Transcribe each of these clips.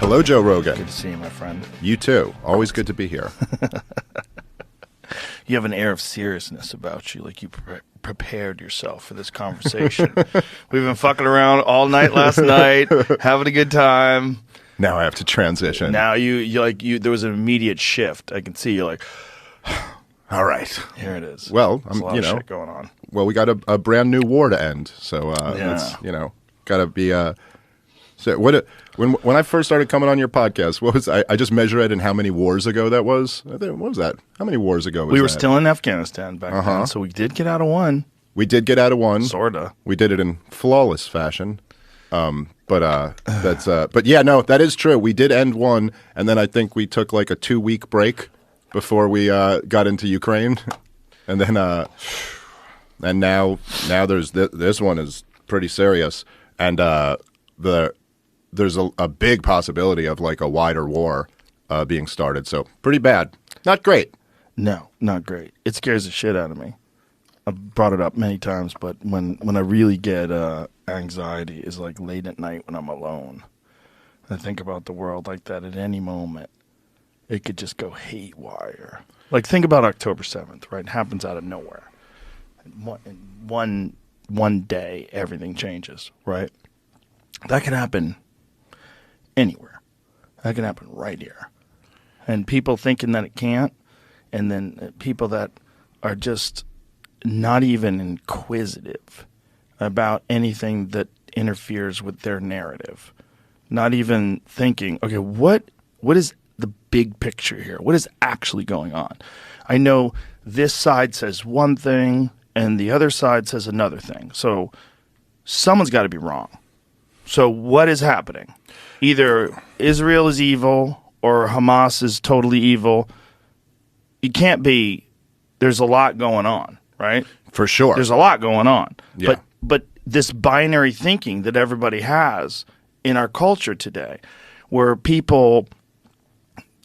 Hello, Joe Rogan. Good to see you, my friend. You too. Always good to be here. You have an air of seriousness about you, like you prepared yourself for this conversation. We've been fucking around all night last night, having a good time. Now I have to transition. Now there was an immediate shift. I can see you're like, all right, here it is. Well, There's a lot of shit going on. Well, we got a brand new war to end, so Yeah. it's gotta be. So when I first started coming on your podcast, what was I just measure it in how many wars ago that was? I think, what was that? How many wars ago was We were that? still in Afghanistan back then, so we did get out of one. We did get out of one. Sorta. We did it in flawless fashion. But yeah, no, that is true. We did end one, and then I think we took like a 2-week break before we got into Ukraine, and then and now there's this one is pretty serious, and there's a big possibility of like a wider war being started. So pretty bad, not great. No, not great. It scares the shit out of me. I've brought it up many times, but when I really get anxiety is like late at night when I'm alone. I think about the world like that at any moment. It could just go haywire. Like think about October 7th, right? It happens out of nowhere. In one day, everything changes, right? That can happen anywhere. That can happen right here. And people thinking that it can't, and then people that are just not even inquisitive about anything that interferes with their narrative. Not even thinking, okay, what is the big picture here? What is actually going on? I know this side says one thing and the other side says another thing. So someone's got to be wrong. So what is happening? Either Israel is evil or Hamas is totally evil. It can't be. There's a lot going on, right? For sure. There's a lot going on. Yeah. But this binary thinking that everybody has in our culture today, where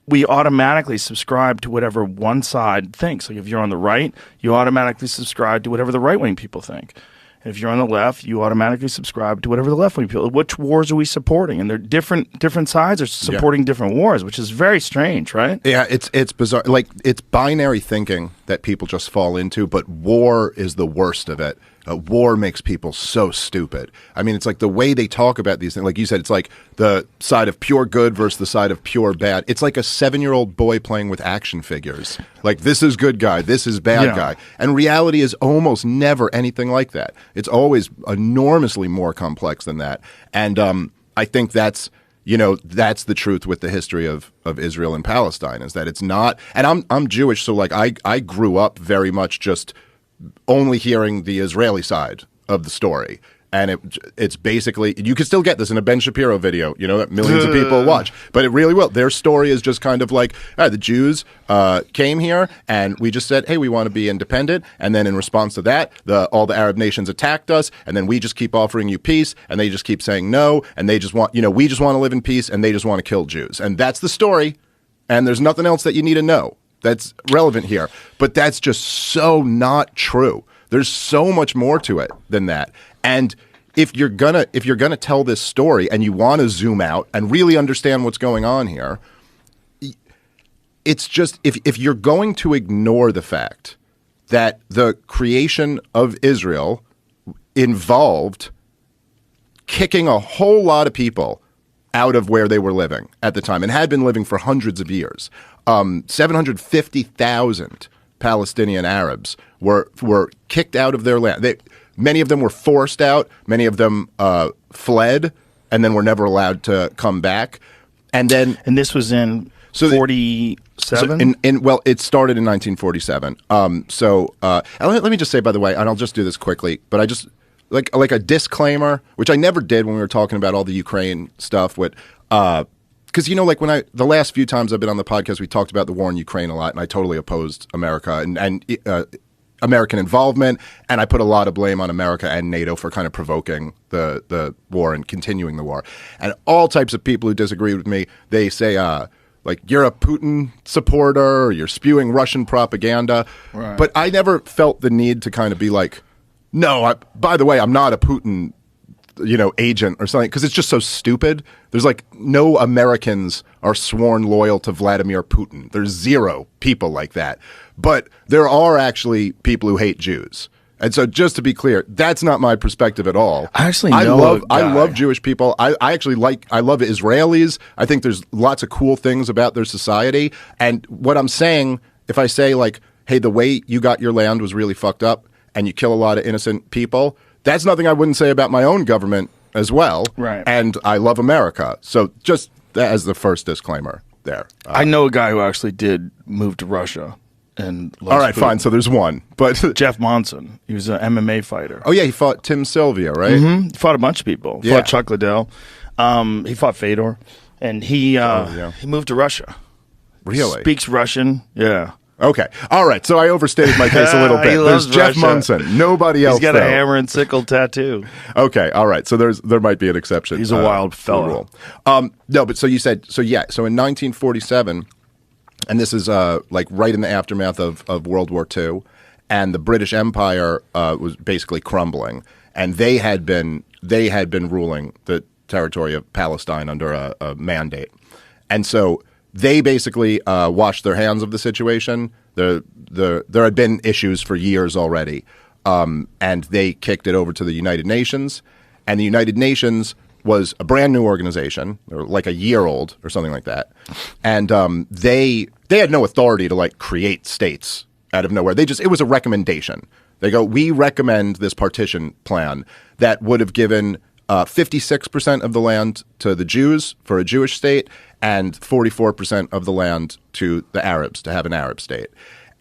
we automatically subscribe to whatever one side thinks. Like if you're on the right, you automatically subscribe to whatever the right-wing people think. And if you're on the left, you automatically subscribe to whatever the left-wing people. Which wars are we supporting? And they're different sides are supporting different wars, which is very strange, right? Yeah, it's bizarre. Like it's binary thinking that people just fall into, but war is the worst of it. War makes people so stupid. I mean, it's like the way they talk about these things. Like you said, it's like the side of pure good versus the side of pure bad. It's like a 7-year-old boy playing with action figures. Like this is good guy, this is bad guy. And reality is almost never anything like that. It's always enormously more complex than that. And I think that's the truth with the history of Israel and Palestine is that it's not. And I'm Jewish, so like I grew up very much just only hearing the Israeli side of the story. And it's basically, you can still get this in a Ben Shapiro video, that millions of people watch. But it really will. Their story is just kind of like, the Jews came here and we just said, hey, we want to be independent. And then in response to that, all the Arab nations attacked us. And then we just keep offering you peace. And they just keep saying no. And they just want, we just want to live in peace. And they just want to kill Jews. And that's the story. And there's nothing else that you need to know that's relevant here. But that's just so not true. There's so much more to it than that. And if you're gonna tell this story and you want to zoom out and really understand what's going on here, it's just if you're going to ignore the fact that the creation of Israel involved kicking a whole lot of people out of where they were living at the time and had been living for hundreds of years. 750,000 Palestinian Arabs were kicked out of their land. Many of them were forced out. Many of them fled and then were never allowed to come back. And this was in 47? Well, it started in 1947. Let me just say, by the way, and I'll just do this quickly, but I just like a disclaimer, which I never did when we were talking about all the Ukraine stuff with because like when the last few times I've been on the podcast, we talked about the war in Ukraine a lot, and I totally opposed America and American involvement, and I put a lot of blame on America and NATO for kind of provoking the war and continuing the war. And all types of people who disagree with me, they say like you're a Putin supporter, or you're spewing Russian propaganda. Right. But I never felt the need to kind of be like, no, by the way, I'm not a Putin agent or something, because it's just so stupid. There's like no Americans are sworn loyal to Vladimir Putin. There's zero people like that. But there are actually people who hate Jews. And so just to be clear, that's not my perspective at all. I actually know I love Jewish people. I love Israelis. I think there's lots of cool things about their society. And what I'm saying, if I say like, hey, the way you got your land was really fucked up and you kill a lot of innocent people, that's nothing I wouldn't say about my own government as well. Right. And I love America. So just as the first disclaimer there. I know a guy who actually did move to Russia. And all right, fine. So there's one, but Jeff Monson, he was an MMA fighter. Oh yeah, he fought Tim Sylvia, right? Mm-hmm. He fought a bunch of people. He fought Chuck Liddell. He fought Fedor, and he moved to Russia. Really? Speaks Russian. Yeah. Okay. All right. So I overstated my case a little bit. There's Jeff Munson. Nobody else. He's got a hammer and sickle tattoo. Okay. All right. So there might be an exception. He's a wild fellow. No, but so you said so. Yeah. So in 1947. And this is like right in the aftermath of World War II, and the British Empire was basically crumbling, and they had been ruling the territory of Palestine under a mandate, and so they basically washed their hands of the situation. There had been issues for years already, and they kicked it over to the United Nations, and the United Nations was a brand new organization, or like a year old or something like that. And they had no authority to like create states out of nowhere. It was a recommendation. They go, we recommend this partition plan that would have given 56% of the land to the Jews for a Jewish state and 44% of the land to the Arabs to have an Arab state.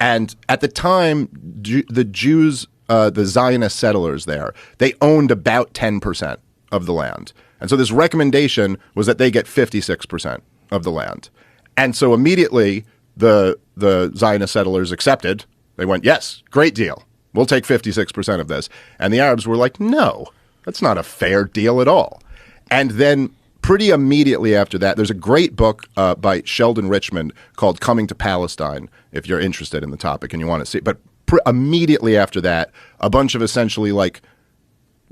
And at the time, the Jews, the Zionist settlers there, they owned about 10% of the land. And so this recommendation was that they get 56% of the land. And so immediately the Zionist settlers accepted. They went, yes, great deal. We'll take 56% of this. And the Arabs were like, no, that's not a fair deal at all. And then pretty immediately after that, there's a great book by Sheldon Richmond called Coming to Palestine, if you're interested in the topic and you want to see. But immediately after that, a bunch of essentially like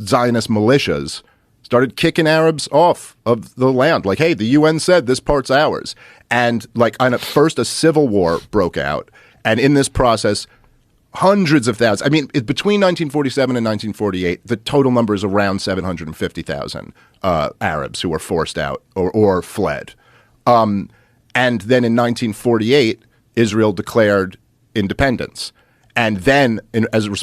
Zionist militias started kicking Arabs off of the land. Like, hey, the UN said this part's ours. And like at first a civil war broke out. And in this process, hundreds of thousands. I mean, between 1947 and 1948, the total number is around 750,000 Arabs who were forced out or fled. And then in 1948, Israel declared independence. And then as a response